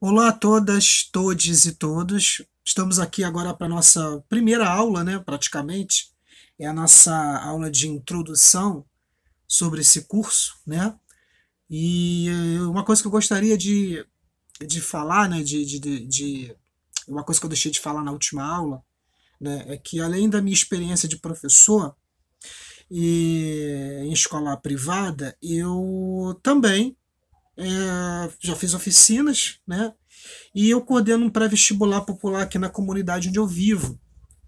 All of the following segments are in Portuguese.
Olá a todas, todes e todos. Estamos aqui agora para a nossa primeira aula, né, praticamente. É a nossa aula de introdução sobre esse curso, né? E uma coisa que eu gostaria de falar, né, uma coisa que eu deixei de falar na última aula, né, é que além da minha experiência de professor em escola privada, eu também já fiz oficinas, né? E eu coordeno um pré-vestibular popular aqui na comunidade onde eu vivo.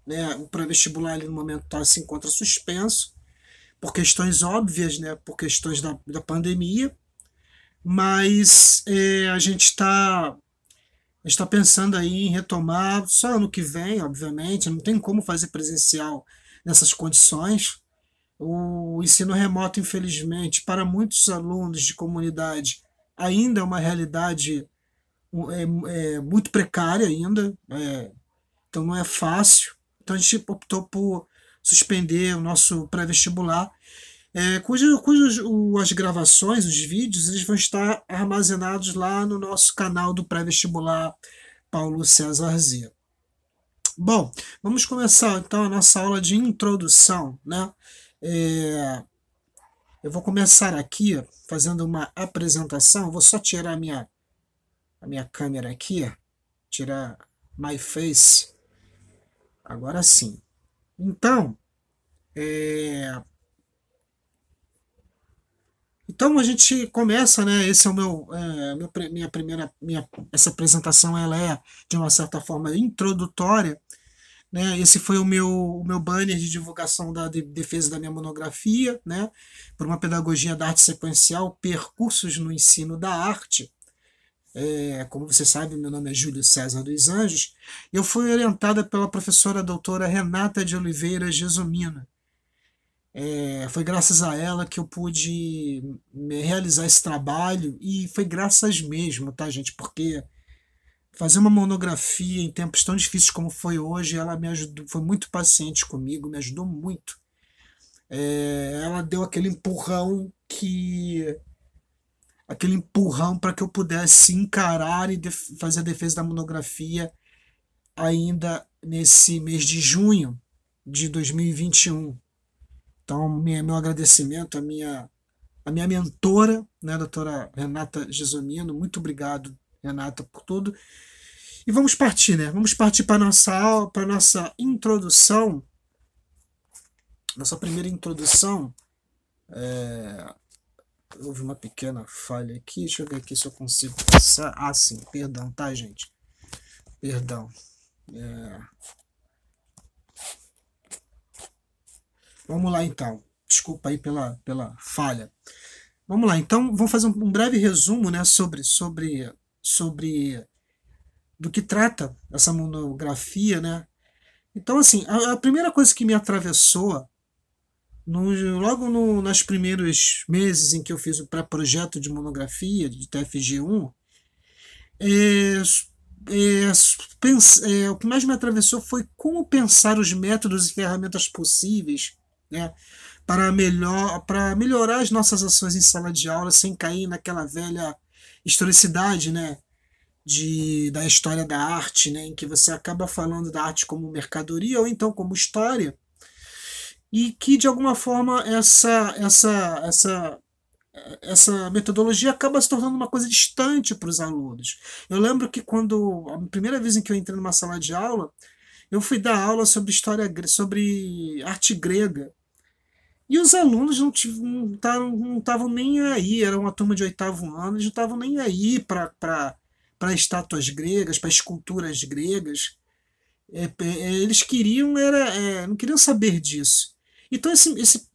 Né? O pré-vestibular ali no momento se encontra suspenso, por questões óbvias, né? Por questões da pandemia, mas a gente está pensando aí em retomar só ano que vem, obviamente, não tem como fazer presencial nessas condições. O ensino remoto, infelizmente, para muitos alunos de comunidade, ainda é uma realidade muito precária ainda, então não é fácil. Então a gente optou por suspender o nosso pré-vestibular, as gravações, os vídeos, eles vão estar armazenados lá no nosso canal do pré-vestibular Paulo César Z. Bom, vamos começar então a nossa aula de introdução, né? É, eu vou começar aqui fazendo uma apresentação. Vou só tirar a minha câmera aqui, tirar my face. Agora sim. Então, é, então a gente começa, né? Esse é o minha primeira, essa apresentação ela é de uma certa forma introdutória, né? Esse foi o meu banner de divulgação da defesa da minha monografia, né? Por uma pedagogia da arte sequencial, percursos no ensino da arte. Como você sabe, meu nome é Júlio César dos Anjos. Eu fui orientada pela professora doutora Renata de Oliveira Gesumina. Foi graças a ela que eu pude realizar esse trabalho e foi graças mesmo, tá, gente? Porque fazer uma monografia em tempos tão difíceis como foi hoje, ela me ajudou, foi muito paciente comigo, me ajudou muito. Ela deu aquele empurrão para que eu pudesse encarar e fazer a defesa da monografia ainda nesse mês de junho de 2021. Então, meu agradecimento à minha mentora, né, a doutora Renata Gesomino. Muito obrigado, Renata, por tudo. E vamos partir, né? Vamos partir para a nossa aula, para a nossa introdução, nossa primeira introdução. Houve uma pequena falha aqui, deixa eu ver aqui se eu consigo passar. Ah, sim, perdão, tá, gente? Perdão. Vamos lá, então. Desculpa aí pela falha. Vamos lá, então, vamos fazer um breve resumo, né, sobre do que trata essa monografia, né? Então, assim, a primeira coisa que me atravessou, logo nos primeiros meses em que eu fiz o pré-projeto de monografia de TFG1, é, o que mais me atravessou foi como pensar os métodos e ferramentas possíveis, né, para melhorar as nossas ações em sala de aula sem cair naquela velha historicidade, né, da história da arte, né, em que você acaba falando da arte como mercadoria ou então como história, e que de alguma forma essa metodologia acaba se tornando uma coisa distante para os alunos. Eu lembro que quando a primeira vez em que eu entrei numa sala de aula, eu fui dar aula sobre sobre arte grega. E os alunos não estavam nem aí, era uma turma de oitavo ano, eles não estavam nem aí para estátuas gregas, para esculturas gregas. Eles não queriam saber disso. Então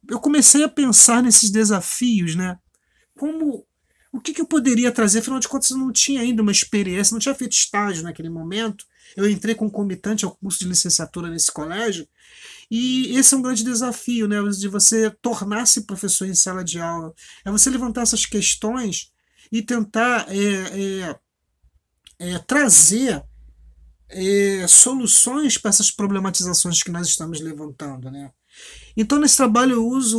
eu comecei a pensar nesses desafios, né? Como o que eu poderia trazer? Afinal de contas, eu não tinha ainda uma experiência, não tinha feito estágio naquele momento. Eu entrei concomitante ao curso de licenciatura nesse colégio, e esse é um grande desafio, né? De você tornar-se professor em sala de aula. É você levantar essas questões e tentar trazer soluções para essas problematizações que nós estamos levantando, né? Então, nesse trabalho, eu uso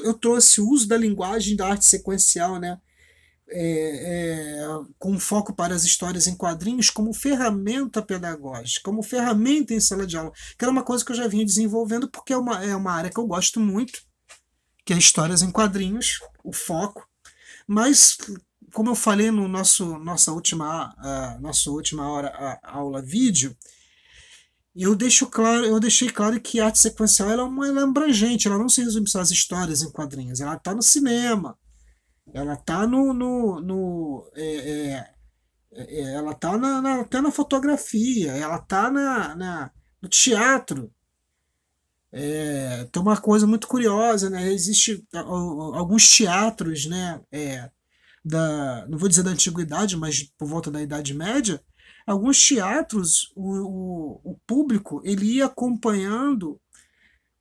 eu trouxe o uso da linguagem da arte sequencial, né, com foco para as histórias em quadrinhos como ferramenta pedagógica, como ferramenta em sala de aula, que era uma coisa que eu já vinha desenvolvendo porque é uma área que eu gosto muito, que é histórias em quadrinhos, o foco, mas como eu falei no nossa última hora aula vídeo, eu deixei claro que a arte sequencial ela é abrangente, ela não se resume só às histórias em quadrinhos, ela está no cinema, ela está ela tá até na fotografia, ela está no teatro. Tem uma coisa muito curiosa, né? Existe alguns teatros, né? Não vou dizer da antiguidade, mas por volta da Idade Média, alguns teatros, o público ele ia acompanhando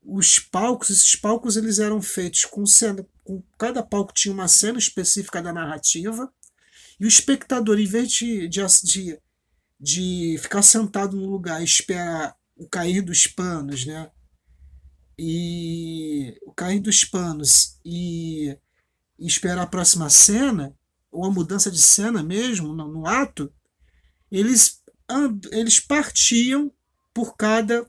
os palcos. Esses palcos eles eram feitos com cena, cada palco tinha uma cena específica da narrativa, e o espectador, em vez de ficar sentado no lugar e esperar o cair dos panos, né? E o cair dos panos e esperar a próxima cena, ou a mudança de cena mesmo, no ato, eles partiam por cada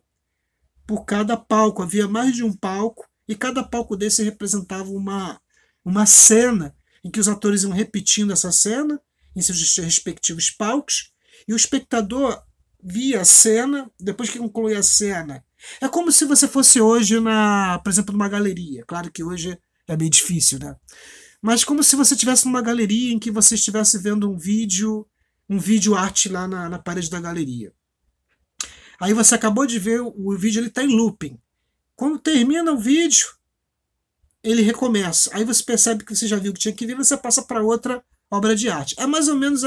palco. Havia mais de um palco, e cada palco desse representava uma cena em que os atores iam repetindo essa cena em seus respectivos palcos, e o espectador via a cena, depois que concluía a cena. É como se você fosse hoje, por exemplo, numa galeria. Claro que hoje é bem difícil, né? Mas como se você estivesse numa galeria em que você estivesse vendo um vídeo arte lá na parede da galeria. Aí você acabou de ver o vídeo, ele está em looping. Quando termina o vídeo, ele recomeça. Aí você percebe que você já viu o que tinha que ver, você passa para outra obra de arte. Era mais ou menos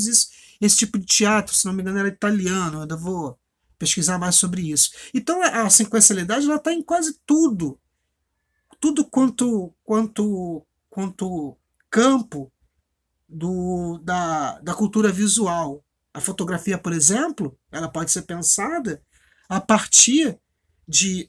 isso. Esse tipo de teatro, se não me engano, era italiano. Eu ainda vou pesquisar mais sobre isso. Então a sequencialidade ela está em quase tudo. Tudo quanto campo da cultura visual. A fotografia, por exemplo, ela pode ser pensada a partir de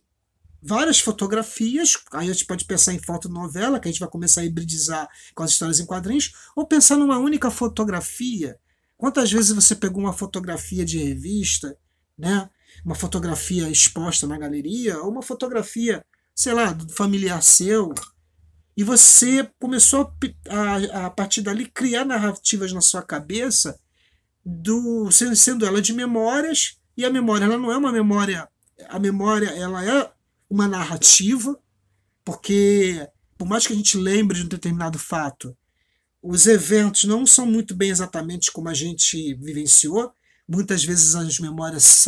várias fotografias. Aí a gente pode pensar em fotonovela, que a gente vai começar a hibridizar com as histórias em quadrinhos, ou pensar numa única fotografia. Quantas vezes você pegou uma fotografia de revista, né? Uma fotografia exposta na galeria, ou uma fotografia, sei lá, do familiar seu, e você começou a partir dali criar narrativas na sua cabeça, sendo ela de memórias, e a memória ela não é uma memória, a memória ela é uma narrativa, porque por mais que a gente lembre de um determinado fato, os eventos não são muito bem exatamente como a gente vivenciou. Muitas vezes as memórias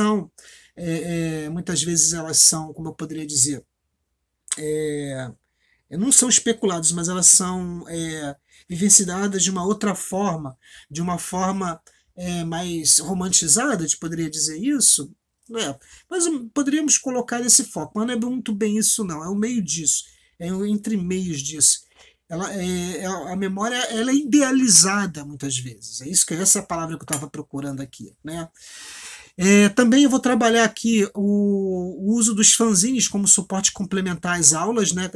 muitas vezes elas são, como eu poderia dizer, não são especuladas, mas elas são vivenciadas de uma outra forma, de uma forma mais romantizada, a gente poderia dizer isso. Mas poderíamos colocar esse foco, mas não é muito bem isso não, é o meio disso, é entre meios disso. A memória ela é idealizada muitas vezes, essa é a palavra que eu estava procurando aqui, né? Também eu vou trabalhar aqui o uso dos fanzines como suporte complementar às aulas, né?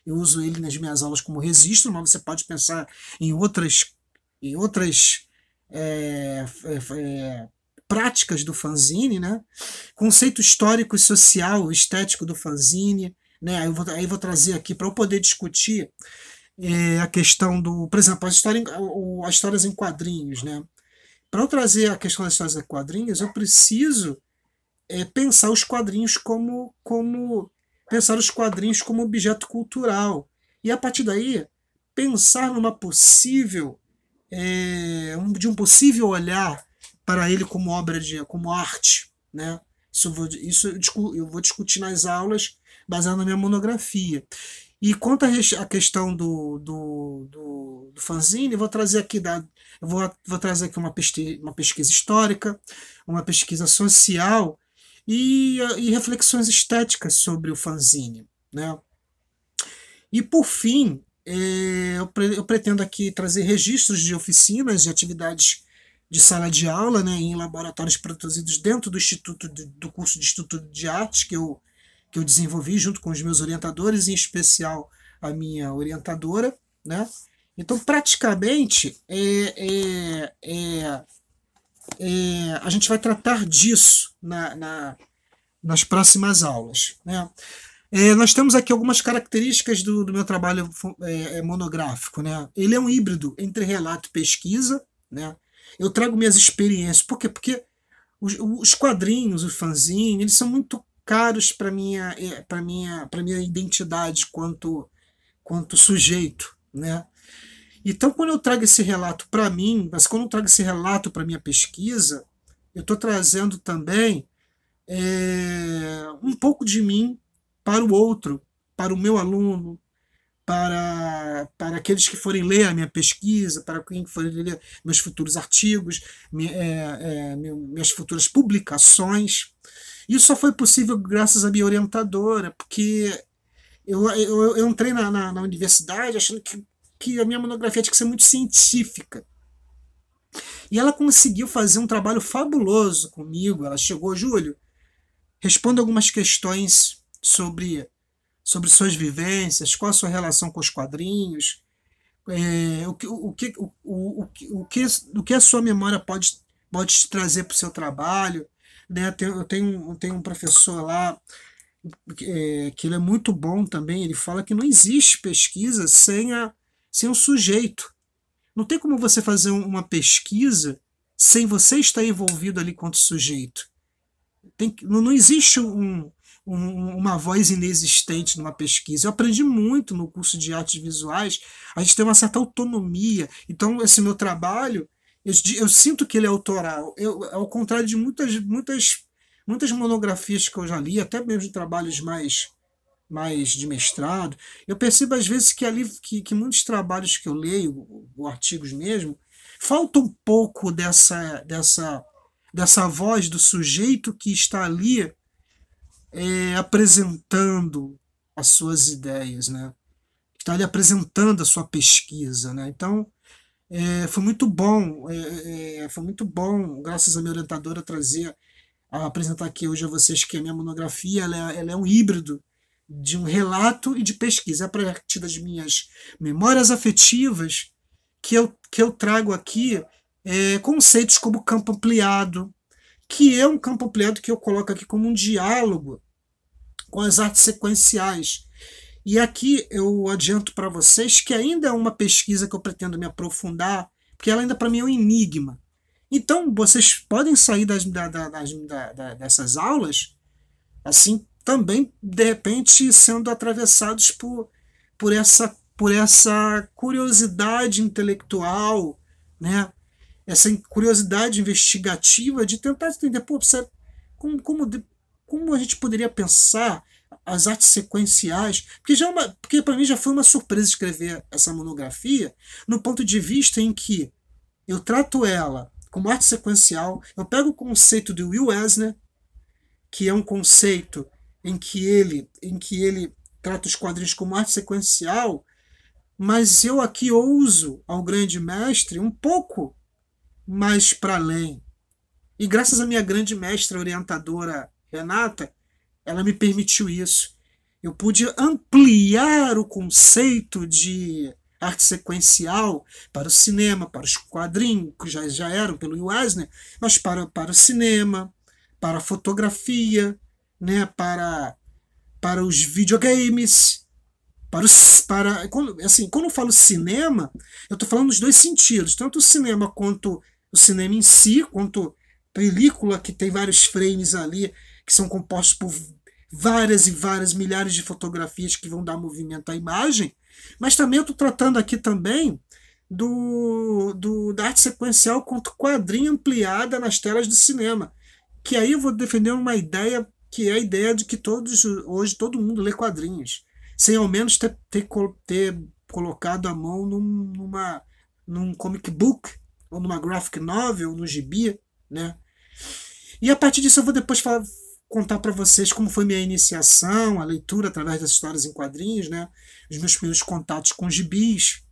Eu uso ele nas minhas aulas como registro, mas você pode pensar em outras práticas do fanzine, né? Conceito histórico e social, estético do fanzine, né? Aí eu vou trazer aqui para eu poder discutir a questão por exemplo, as histórias em quadrinhos, né? Para eu trazer a questão das histórias em quadrinhos, eu preciso pensar os quadrinhos pensar os quadrinhos como objeto cultural, e a partir daí pensar de um possível olhar para ele como como arte, né? Eu vou discutir nas aulas baseado na minha monografia. E quanto à questão do fanzine, eu vou trazer aqui vou trazer aqui uma pesquisa histórica, uma pesquisa social e reflexões estéticas sobre o fanzine, né? E por fim, eu pretendo aqui trazer registros de oficinas e atividades de sala de aula, né, em laboratórios produzidos dentro do curso de Instituto de Arte que eu desenvolvi junto com os meus orientadores, em especial a minha orientadora, né? Então, praticamente, a gente vai tratar disso nas próximas aulas, né? Nós temos aqui algumas características do meu trabalho monográfico, né? Ele é um híbrido entre relato e pesquisa, né? Eu trago minhas experiências. Por quê? Porque os quadrinhos, os fanzines, eles são muito caros para minha identidade quanto sujeito, né? Então, quando eu trago esse relato para mim, mas quando eu trago esse relato para minha pesquisa, eu estou trazendo também um pouco de mim para o outro, para o meu aluno, para aqueles que forem ler a minha pesquisa, para quem forem ler meus futuros artigos, minhas futuras publicações. Isso só foi possível graças à minha orientadora, porque eu entrei na universidade achando que a minha monografia tinha que ser muito científica. E ela conseguiu fazer um trabalho fabuloso comigo. Ela chegou, Júlio, responda algumas questões sobre suas vivências, qual a sua relação com os quadrinhos, o que a sua memória pode te trazer para o seu trabalho. Né? Eu tenho um professor lá que ele é muito bom também, ele fala que não existe pesquisa sem o sujeito. Não tem como você fazer uma pesquisa sem você estar envolvido ali quanto sujeito. Não existe uma voz inexistente numa pesquisa. Eu aprendi muito no curso de artes visuais, a gente tem uma certa autonomia. Então, esse meu trabalho, eu sinto que ele é autoral. Ao contrário de muitas monografias que eu já li, até mesmo trabalhos mais de mestrado, eu percebo às vezes que muitos trabalhos que eu leio, ou artigos mesmo, falta um pouco dessa voz do sujeito que está ali apresentando as suas ideias, né? Que está ali apresentando a sua pesquisa, né? Então, foi muito bom, graças à minha orientadora, apresentar aqui hoje a vocês que a minha monografia ela é um híbrido de um relato e de pesquisa. É a partir das minhas memórias afetivas que eu trago aqui conceitos como campo ampliado, que é um campo ampliado que eu coloco aqui como um diálogo com as artes sequenciais. E aqui eu adianto para vocês que ainda é uma pesquisa que eu pretendo me aprofundar, porque ela ainda para mim é um enigma. Então, vocês podem sair dessas aulas, assim, também, de repente, sendo atravessados por essa curiosidade intelectual, né? Essa curiosidade investigativa de tentar entender, pô, como a gente poderia pensar as artes sequenciais, porque para mim já foi uma surpresa escrever essa monografia, no ponto de vista em que eu trato ela como arte sequencial, eu pego o conceito de Will Eisner, que é um conceito em que ele trata os quadrinhos como arte sequencial, mas eu aqui ouso ao grande mestre um pouco mais para além. E graças à minha grande mestra orientadora Renata, ela me permitiu isso. Eu pude ampliar o conceito de arte sequencial para o cinema, para os quadrinhos, que já eram pelo Will Eisner, mas para o cinema, para a fotografia, né, para os videogames, quando eu falo cinema, eu estou falando nos dois sentidos, tanto o cinema quanto o cinema em si, quanto película que tem vários frames ali que são compostos por várias e várias milhares de fotografias que vão dar movimento à imagem, mas também eu estou tratando aqui também da arte sequencial quanto quadrinho ampliada nas telas do cinema, que aí eu vou defender uma ideia que é a ideia de que hoje todo mundo lê quadrinhos, sem ao menos ter colocado a mão num comic book, ou numa graphic novel, no gibi, né? E a partir disso eu vou depois contar para vocês como foi minha iniciação, a leitura através das histórias em quadrinhos, né? Os meus primeiros contatos com gibis.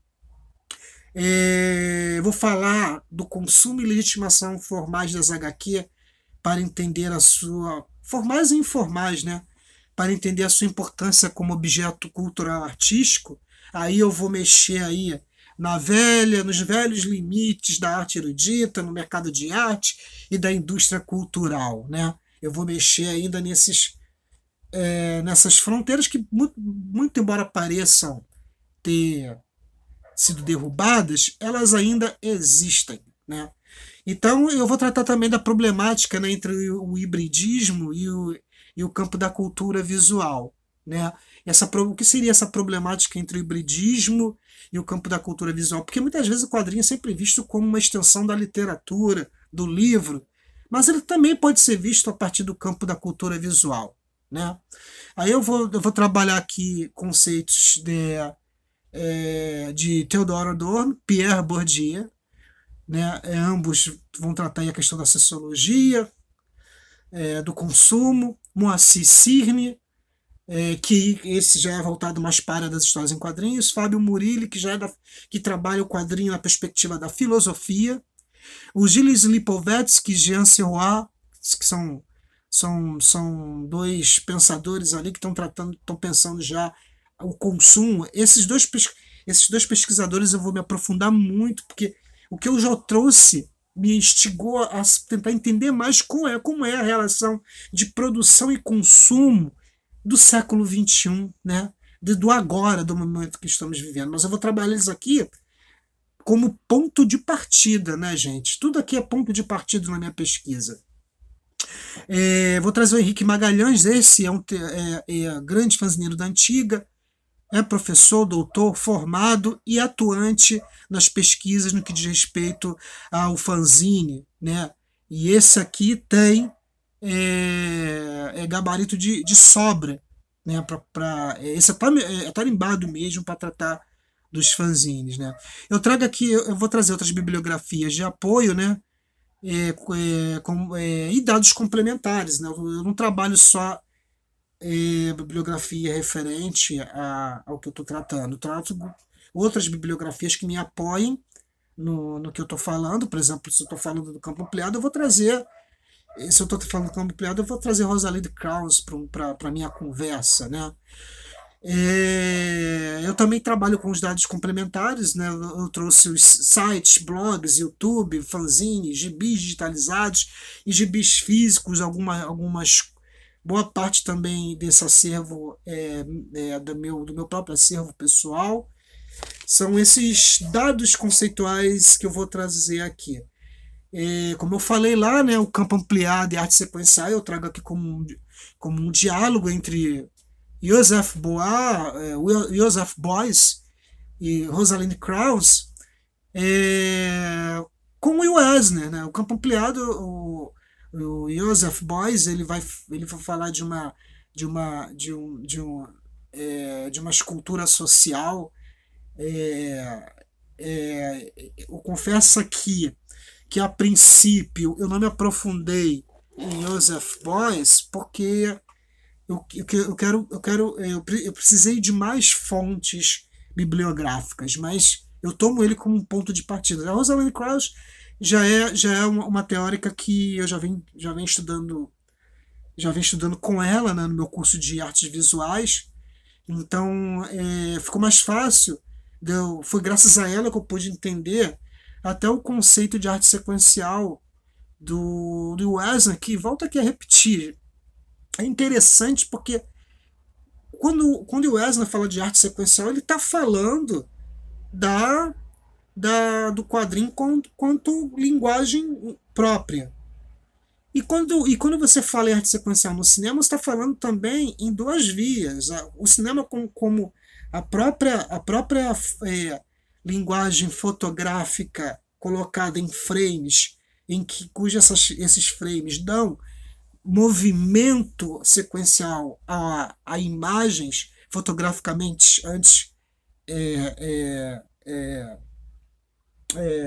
Vou falar do consumo e legitimação formais das HQ para entender formais e informais, né? Para entender a sua importância como objeto cultural artístico. Aí eu vou mexer aí nos velhos limites da arte erudita, no mercado de arte e da indústria cultural, né? Eu vou mexer ainda nessas fronteiras que, muito embora pareçam ter sido derrubadas, elas ainda existem, né? Então eu vou tratar também da problemática, né, entre o hibridismo e o campo da cultura visual, né? O que seria essa problemática entre o hibridismo e o campo da cultura visual? Porque muitas vezes o quadrinho é sempre visto como uma extensão da literatura, do livro, mas ele também pode ser visto a partir do campo da cultura visual, né? Aí eu vou trabalhar aqui conceitos de Theodor Adorno, Pierre Bourdieu, né? Ambos vão tratar aí a questão da sociologia, do consumo, Moacir Cirne, que esse já é voltado mais para a área das histórias em quadrinhos, Fábio Murilli, que trabalha o quadrinho na perspectiva da filosofia, o Gilles Lipovetsky e Jean Serrois, que são dois pensadores ali que estão pensando já o consumo. Esses dois pesquisadores eu vou me aprofundar muito, porque o que eu já trouxe me instigou a tentar entender mais como é a relação de produção e consumo do século XXI, né? Do agora, do momento que estamos vivendo. Mas eu vou trabalhar eles aqui como ponto de partida, né, gente? Tudo aqui é ponto de partida na minha pesquisa. Vou trazer o Henrique Magalhães, esse é grande fanzineiro da antiga, é professor, doutor, formado e atuante nas pesquisas no que diz respeito ao fanzine, né? E esse aqui tem gabarito de sobra, né? Esse é tarimbado mesmo para tratar dos fanzines, né? Eu vou trazer outras bibliografias de apoio, né? E dados complementares, né? Eu não trabalho só bibliografia referente ao que eu estou tratando. Eu trato outras bibliografias que me apoiem no que eu estou falando. Por exemplo, se eu estou falando do campo ampliado, eu vou trazer. Se eu estou falando do campo ampliado, eu vou trazer Rosalind Krauss para a minha conversa, né? Eu também trabalho com os dados complementares, né? Eu trouxe os sites, blogs, YouTube, fanzines, gibis digitalizados e gibis físicos, algumas boa parte também desse acervo do meu próprio acervo pessoal. São esses dados conceituais que eu vou trazer aqui. Como eu falei lá, né, o campo ampliado e arte sequencial eu trago aqui como um diálogo entre Joseph Beuys e Rosalind Krauss, com o Will Eisner, né? O campo ampliado, o Joseph Beuys, ele vai falar de uma escultura social. Eu confesso aqui que a princípio eu não me aprofundei em Joseph Beuys porque eu precisei de mais fontes bibliográficas, mas eu tomo ele como um ponto de partida. A Rosalind Krauss já é uma teórica que eu já venho estudando com ela, né, no meu curso de artes visuais. Então ficou mais fácil. Foi graças a ela que eu pude entender até o conceito de arte sequencial do Eisner, que volta aqui a repetir. É interessante porque quando o Eisner fala de arte sequencial, ele está falando do quadrinho quanto linguagem própria. E quando você fala em arte sequencial no cinema, você está falando também em duas vias. O cinema como a própria linguagem fotográfica colocada em frames, esses frames dão movimento sequencial a imagens fotograficamente antes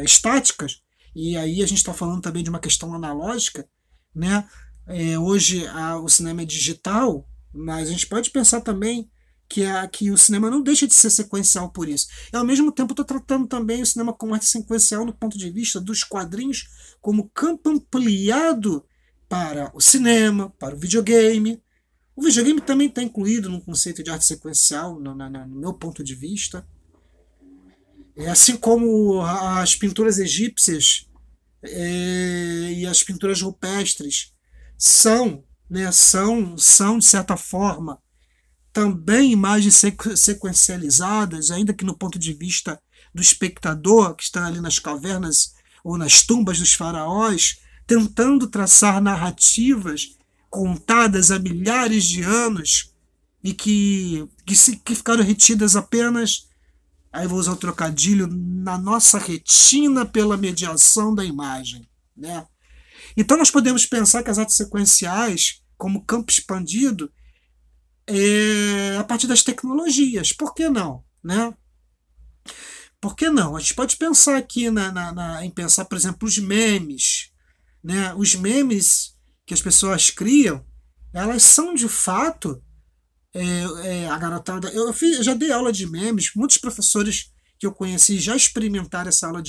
estáticas, e aí a gente está falando também de uma questão analógica, né? Hoje o cinema é digital, mas a gente pode pensar também que o cinema não deixa de ser sequencial por isso. E ao mesmo tempo estou tratando também o cinema como arte sequencial no ponto de vista dos quadrinhos como campo ampliado para o cinema, para o videogame. O videogame também está incluído no conceito de arte sequencial, no meu ponto de vista. Assim como as pinturas egípcias e as pinturas rupestres são, né, são de certa forma também imagens sequencializadas, ainda que no ponto de vista do espectador que está ali nas cavernas ou nas tumbas dos faraós, tentando traçar narrativas contadas há milhares de anos e que ficaram retidas apenas, aí vou usar o trocadilho, na nossa retina pela mediação da imagem, né? Então nós podemos pensar que as artes sequenciais, como campo expandido, a partir das tecnologias. Por que não? Né? Por que não? A gente pode pensar aqui em pensar, por exemplo, os memes. Né? Os memes que as pessoas criam, elas são de fato a garotada. Eu já dei aula de memes, muitos professores que eu conheci já experimentaram essa aula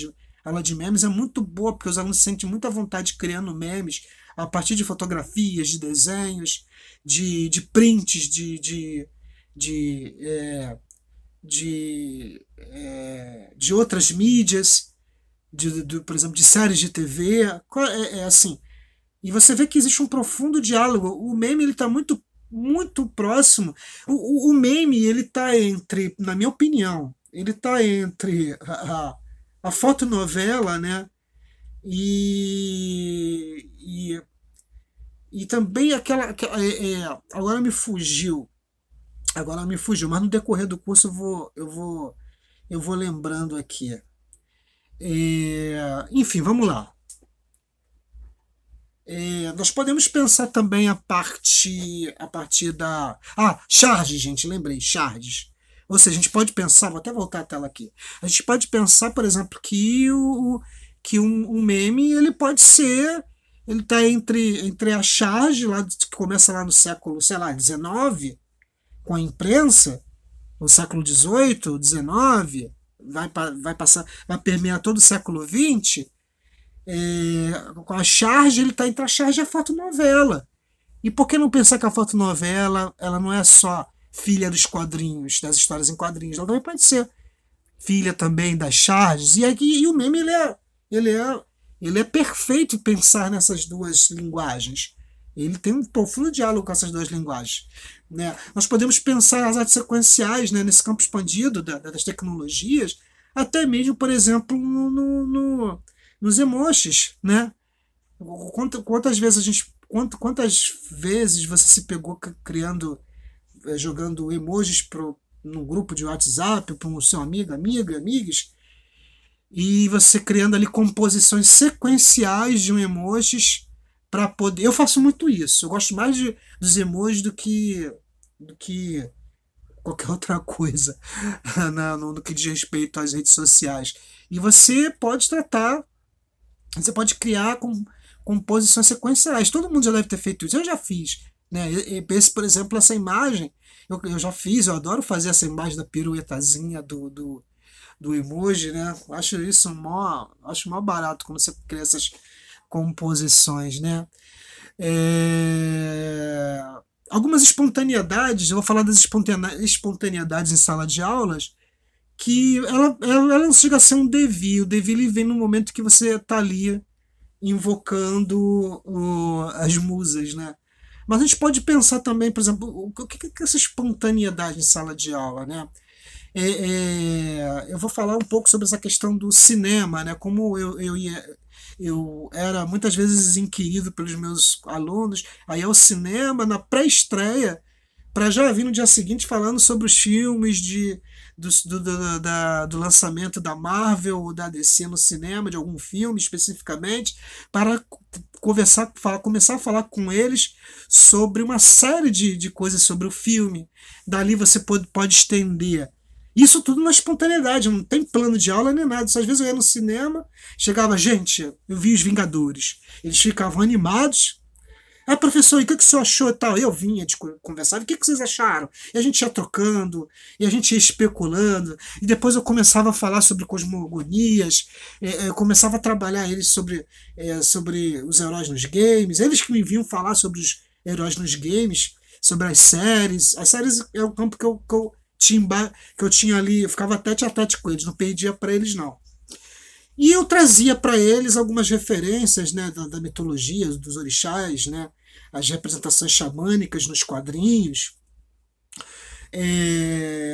de memes, é muito boa, porque os alunos se sentem muita vontade criando memes a partir de fotografias, de desenhos, de prints, de outras mídias, por exemplo, de séries de TV. É assim. E você vê que existe um profundo diálogo. O meme ele está muito próximo. O meme ele está entre, na minha opinião, ele está entre a fotonovela, né? E, e também agora me fugiu. Agora me fugiu, mas no decorrer do curso eu vou lembrando aqui. Enfim, vamos lá. Nós podemos pensar também a partir da. Ah, charges, gente, lembrei, charges. Ou seja, a gente pode pensar, vou até voltar a tela aqui. A gente pode pensar, por exemplo, que um meme ele pode ser. Ele está entre a charge, lá, que começa lá no século, sei lá, XIX, com a imprensa, no século XVIII, XIX, vai permear todo o século XX. Com a charge, ele está entre a charge e a fotonovela. E por que não pensar que a fotonovela ela não é só filha dos quadrinhos, das histórias em quadrinhos, ela também pode ser filha também das charges. E o meme ele é, ele é perfeito pensar nessas duas linguagens. Ele tem um profundo diálogo com essas duas linguagens. Né? Nós podemos pensar as artes sequenciais, né, nesse campo expandido das tecnologias, até mesmo, por exemplo, nos emojis, né? Quantas vezes quantas vezes você se pegou criando, jogando emojis num grupo de WhatsApp para o seu amigas, e você criando ali composições sequenciais de um emojis para poder. Eu faço muito isso. Eu gosto mais dos emojis do que qualquer outra coisa no que diz respeito às redes sociais. E você pode criar composições sequenciais. Todo mundo já deve ter feito isso. Eu já fiz. Né? Por exemplo, essa imagem, eu já fiz, eu adoro fazer essa imagem da piruetazinha do emoji, né? Acho mó barato quando você cria essas composições, né? É, Algumas espontaneidades, eu vou falar das espontaneidades em sala de aulas, que ela não chega a ser um devir. O devir ele vem no momento que você está ali invocando as musas, né? Mas a gente pode pensar também, por exemplo, o que é essa espontaneidade em sala de aula, né? Eu vou falar um pouco sobre essa questão do cinema, né? Como eu era muitas vezes inquirido pelos meus alunos aí ao cinema na pré-estreia para já vir no dia seguinte falando sobre os filmes do lançamento da Marvel ou da DC no cinema, de algum filme especificamente, para começar a falar com eles sobre uma série de coisas sobre o filme. Dali você pode estender. Isso tudo na espontaneidade, não tem plano de aula nem nada. Às vezes eu ia no cinema, chegava, gente, eu vi os Vingadores. Eles ficavam animados. Ah, professor, e o que o senhor achou e tal? Eu vinha de conversar, o que vocês acharam? E a gente ia trocando, e a gente ia especulando, e depois eu começava a falar sobre cosmogonias, eu começava a trabalhar eles sobre os heróis nos games, eles que me vinham falar sobre os heróis nos games, sobre as séries. As séries é o campo que eu tinha ali, eu ficava tete a tete com eles, não perdia para eles não. E eu trazia para eles algumas referências, né, da mitologia, dos orixás, né, as representações xamânicas nos quadrinhos,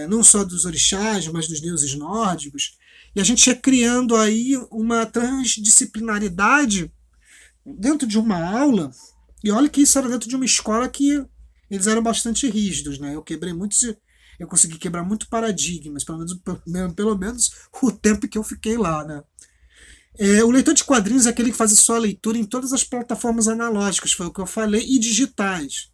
não só dos orixás, mas dos deuses nórdicos. E a gente ia criando aí uma transdisciplinaridade dentro de uma aula. E olha que isso era dentro de uma escola que eles eram bastante rígidos, né? Eu consegui quebrar muito paradigmas, pelo menos o tempo que eu fiquei lá, né? O leitor de quadrinhos é aquele que faz a sua leitura em todas as plataformas analógicas, foi o que eu falei, e digitais.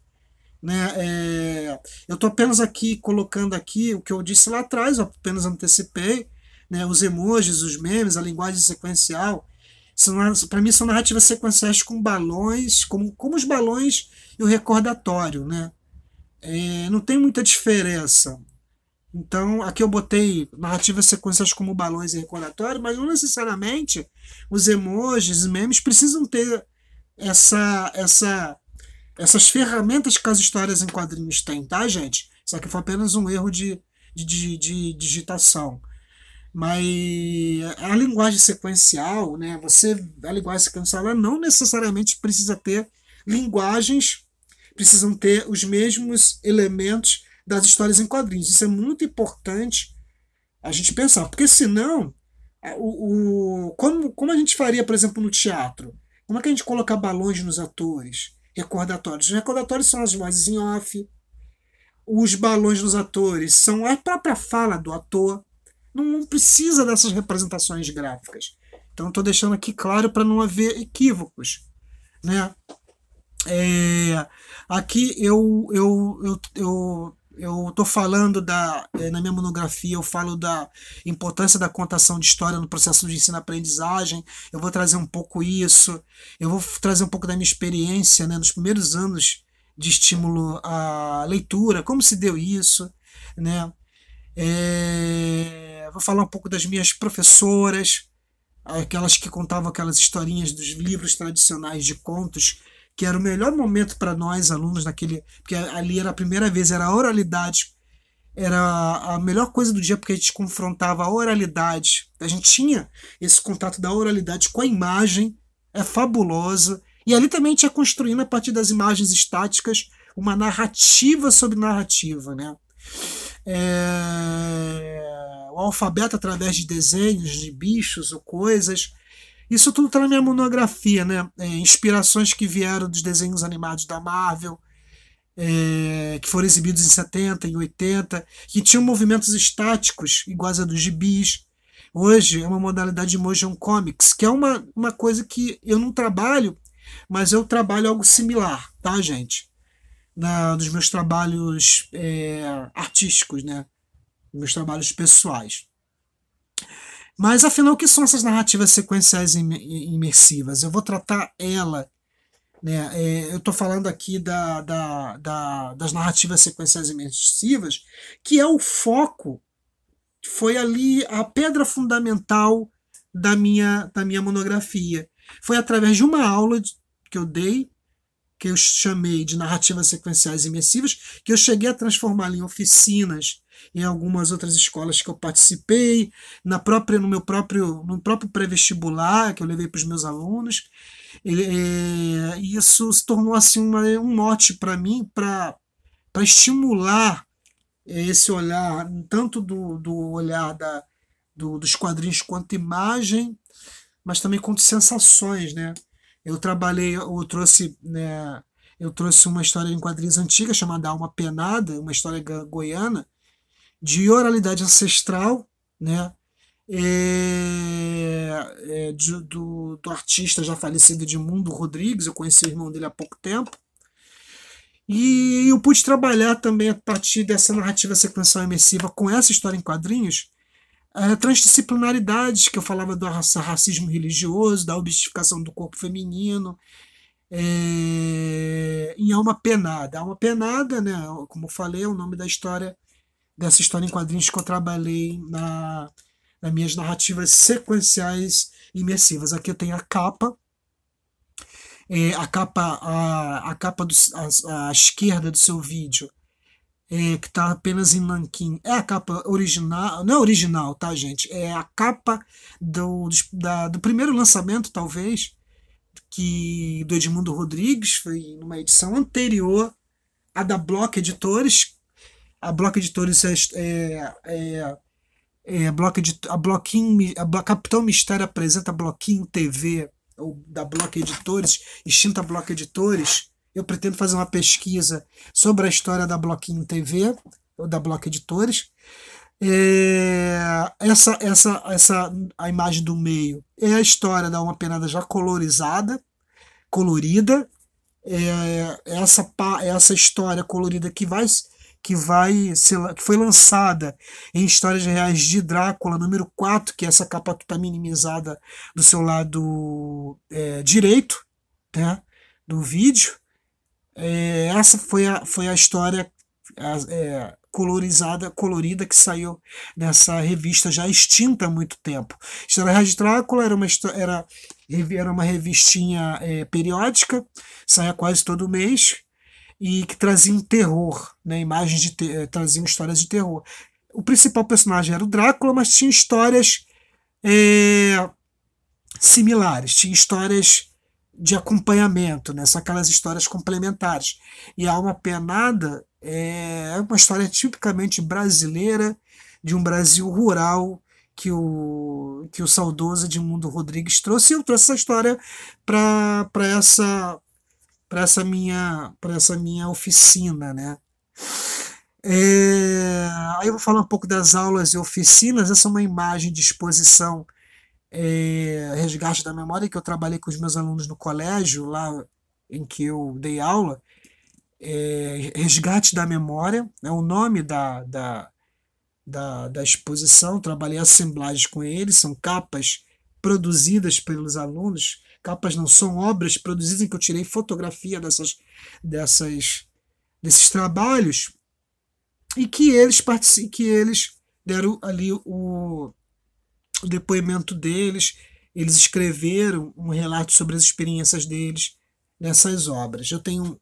Né? Eu estou apenas aqui colocando aqui o que eu disse lá atrás, eu apenas antecipei, né? Os emojis, os memes, a linguagem sequencial, para mim são narrativas sequenciais com balões, como os balões e o recordatório. Né? Não tem muita diferença. Então, aqui eu botei narrativas sequenciais como balões e recordatório, mas não necessariamente os emojis e memes precisam ter essas ferramentas que as histórias em quadrinhos têm, tá, gente? Isso aqui foi apenas um erro de digitação. Mas a linguagem sequencial, né? A linguagem sequencial ela não necessariamente precisa ter linguagens, precisam ter os mesmos elementos das histórias em quadrinhos. Isso é muito importante a gente pensar, porque senão, como a gente faria, por exemplo, no teatro? Como é que a gente coloca balões nos atores? Recordatórios. Os recordatórios são as vozes em off, os balões nos atores são a própria fala do ator. Não precisa dessas representações gráficas. Então, estou deixando aqui claro para não haver equívocos. Né? Aqui eu estou falando na minha monografia, eu falo da importância da contação de história no processo de ensino-aprendizagem. Eu vou trazer um pouco isso, eu vou trazer um pouco da minha experiência, né, nos primeiros anos de estímulo à leitura, como se deu isso, né? Vou falar um pouco das minhas professoras, aquelas que contavam aquelas historinhas dos livros tradicionais de contos, que era o melhor momento para nós, alunos, porque ali era a primeira vez, era a oralidade, era a melhor coisa do dia, porque a gente confrontava a oralidade, a gente tinha esse contato da oralidade com a imagem, é fabuloso, e ali também a gente ia construindo, a partir das imagens estáticas, uma narrativa sobre narrativa, né? O alfabeto através de desenhos, de bichos ou coisas. Isso tudo está na minha monografia, né? Inspirações que vieram dos desenhos animados da Marvel, que foram exibidos em 70, em 80, que tinham movimentos estáticos, iguais a dos gibis. Hoje é uma modalidade de motion comics, que é uma coisa que eu não trabalho, mas eu trabalho algo similar, tá, gente? Dos meus trabalhos artísticos, né? Meus trabalhos pessoais. Mas afinal, o que são essas narrativas sequenciais imersivas? Eu vou tratar ela, né? Eu estou falando aqui das narrativas sequenciais imersivas, que é o foco, foi ali a pedra fundamental da minha monografia. Foi através de uma aula que eu dei, que eu chamei de narrativas sequenciais imersivas, que eu cheguei a transformá-la em oficinas em algumas outras escolas que eu participei, no próprio pré-vestibular que eu levei para os meus alunos. Isso se tornou assim um mote para mim, para estimular esse olhar, tanto do olhar dos quadrinhos quanto imagem, mas também quanto sensações, né? Eu trouxe, né, eu trouxe uma história em quadrinhos antiga chamada Alma Penada, uma história goiana, de oralidade ancestral, né? Do artista já falecido Edmundo Rodrigues, eu conheci o irmão dele há pouco tempo. E eu pude trabalhar também a partir dessa narrativa sequencial imersiva com essa história em quadrinhos, transdisciplinaridades, que eu falava do racismo religioso, da objetificação do corpo feminino, em Alma Penada. Alma Penada, né, como eu falei, é o nome dessa história em quadrinhos que eu trabalhei nas minhas narrativas sequenciais imersivas. Aqui eu tenho a capa. A capa à esquerda do seu vídeo que está apenas em nanquim. É a capa original, não é original, tá, gente? É a capa do primeiro lançamento, talvez, que do Edmundo Rodrigues, foi numa edição anterior à da Block Editores. A Block Editores a Bloquinho, Capitão Mistério apresenta Bloquinho TV, ou da Block Editores, extinta Block Editores. Eu pretendo fazer uma pesquisa sobre a história da Bloquinho TV, ou da Block Editores. A imagem do meio é a história da Uma Penada já colorida. Essa história colorida que foi lançada em Histórias Reais de Drácula, número 4, que é essa capa que está minimizada do seu lado direito, né, do vídeo. Essa foi a história colorida que saiu nessa revista já extinta há muito tempo. História Reais de Drácula era uma revistinha periódica, saía quase todo mês, e que traziam terror, né, traziam histórias de terror. O principal personagem era o Drácula, mas tinha histórias similares, tinha histórias de acompanhamento, né, são aquelas histórias complementares. E a Alma Penada é uma história tipicamente brasileira, de um Brasil rural, que o saudoso Edmundo Rodrigues trouxe, e eu trouxe essa história para essa minha oficina, né? Aí eu vou falar um pouco das aulas e oficinas. Essa é uma imagem de exposição, Resgate da Memória, que eu trabalhei com os meus alunos no colégio, lá em que eu dei aula. Resgate da Memória é o nome da exposição. Trabalhei assemblagens com eles, são capas produzidas pelos alunos. Capas não são obras produzidas, em que eu tirei fotografia desses trabalhos, e que eles deram ali o depoimento deles. Eles escreveram um relato sobre as experiências deles nessas obras. Eu tenho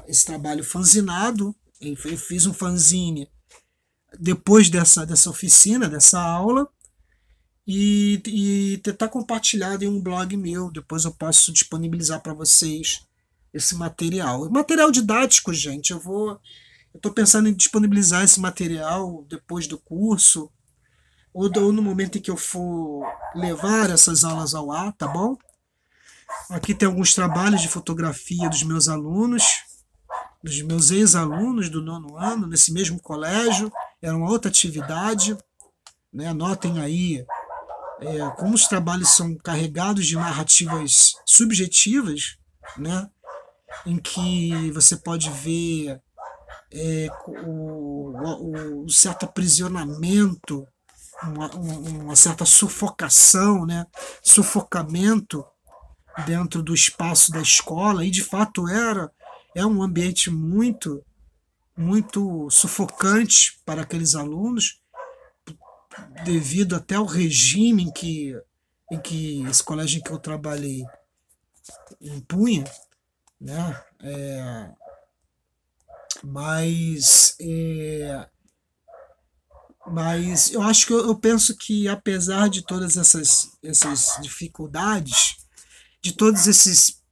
esse trabalho fanzinado. Eu fiz um fanzine depois dessa oficina, dessa aula, e está compartilhado em um blog meu. Depois eu posso disponibilizar para vocês esse material. Material didático, gente. Eu estou pensando em disponibilizar esse material depois do curso, ou no momento em que eu for levar essas aulas ao ar, tá bom? Aqui tem alguns trabalhos de fotografia dos meus alunos, dos meus ex-alunos do 9º ano, nesse mesmo colégio. Era uma outra atividade, né? Anotem aí como os trabalhos são carregados de narrativas subjetivas, né? Em que você pode ver o certo aprisionamento, uma certa sufocação, né? Sufocamento dentro do espaço da escola, e de fato é um ambiente muito, muito sufocante para aqueles alunos, devido até ao regime em que esse colégio em que eu trabalhei impunha, né? Mas eu acho que eu penso que, apesar de todas essas dificuldades, de todos essas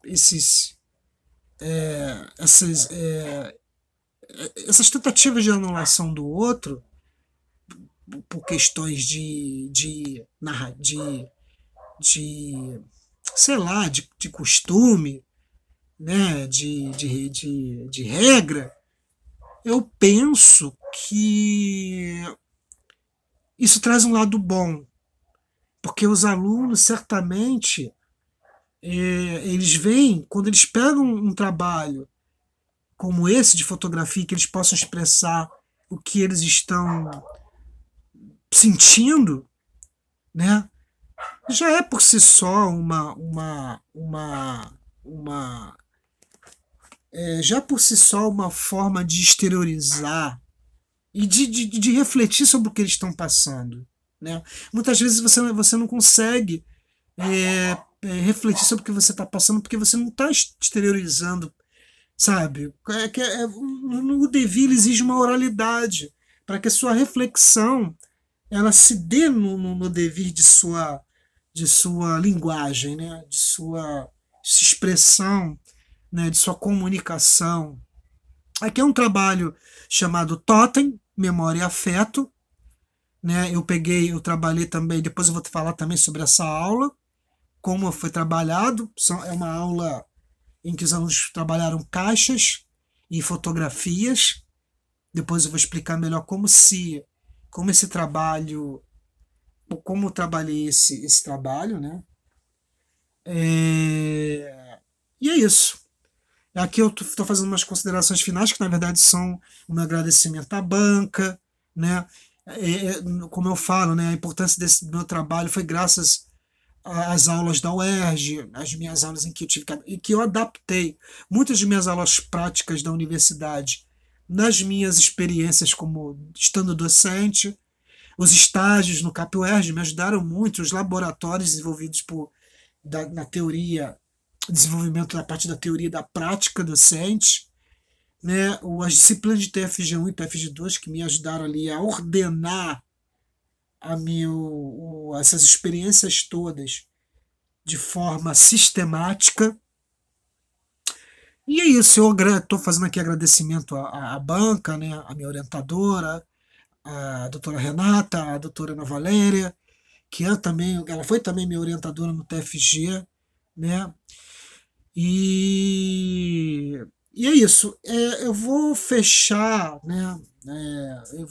tentativas de anulação do outro por questões sei lá, de costume, né, de regra, eu penso que isso traz um lado bom, porque os alunos certamente eles veem, quando eles pegam um trabalho como esse de fotografia, que eles possam expressar o que eles estão sentindo, né? Já é por si só já por si só uma forma de exteriorizar e de refletir sobre o que eles estão passando, né? Muitas vezes você não consegue refletir sobre o que você está passando, porque você não está exteriorizando sabe? O devir exige uma oralidade para que a sua reflexão ela se dê no devir de sua linguagem, né? De sua expressão, né? De sua comunicação. Aqui é um trabalho chamado Totem, Memória e Afeto, né? Eu trabalhei também, depois eu vou te falar também sobre essa aula, como foi trabalhado. É uma aula em que os alunos trabalharam caixas e fotografias. Depois eu vou explicar melhor como esse trabalho, como eu trabalhei esse trabalho, né? E é isso. Aqui eu estou fazendo umas considerações finais, que na verdade são um agradecimento à banca, né? Como eu falo, né, a importância desse meu trabalho foi graças às aulas da UERJ, as minhas aulas em que eu tive e que eu adaptei muitas de minhas aulas práticas da universidade nas minhas experiências como estando docente. Os estágios no CAP UERJ me ajudaram muito, os laboratórios desenvolvidos na teoria, desenvolvimento da parte da teoria e da prática docente, né? As disciplinas de TFG1 e TFG2 que me ajudaram ali a ordenar essas experiências todas de forma sistemática. E é isso, eu estou fazendo aqui agradecimento à banca, né, à minha orientadora, a doutora Renata, a doutora Ana Valéria, ela foi também minha orientadora no TFG, né? E, e é isso. Eu vou fechar, né? É, eu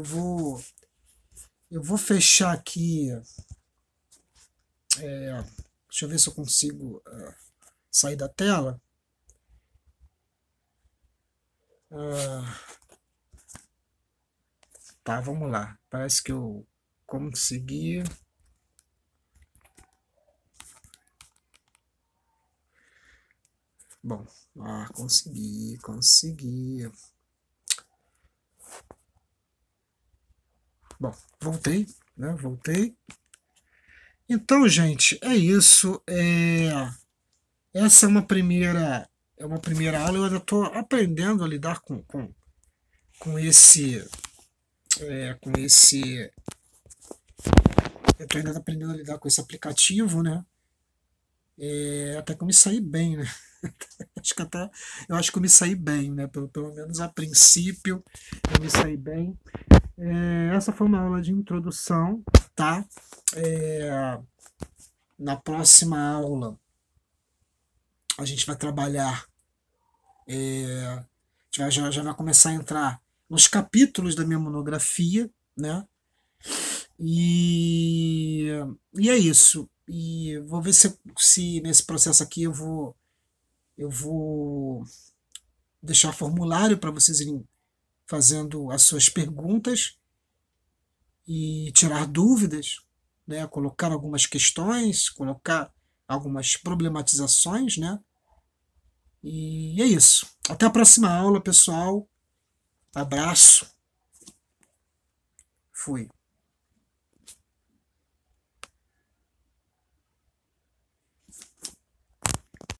vou, eu vou fechar aqui. Deixa eu ver se eu consigo sair da tela. Tá, vamos lá. Parece que eu consegui. Bom, consegui. Bom, voltei, né? Voltei. Então, gente, é isso. Essa é uma primeira aula. Eu ainda estou aprendendo a lidar com esse, com esse. Eu estou ainda aprendendo a lidar com esse aplicativo, né? Até que eu me saí bem, né? Eu acho que eu me saí bem, né? Pelo menos a princípio eu me saí bem. Essa foi uma aula de introdução, tá? Na próxima aula a gente vai trabalhar, a gente já vai começar a entrar nos capítulos da minha monografia, né? E, e é isso. E vou ver se nesse processo aqui eu vou deixar formulário para vocês irem fazendo as suas perguntas e tirar dúvidas, né? Colocar algumas questões, colocar algumas problematizações, né? E é isso. Até a próxima aula, pessoal. Abraço. Fui.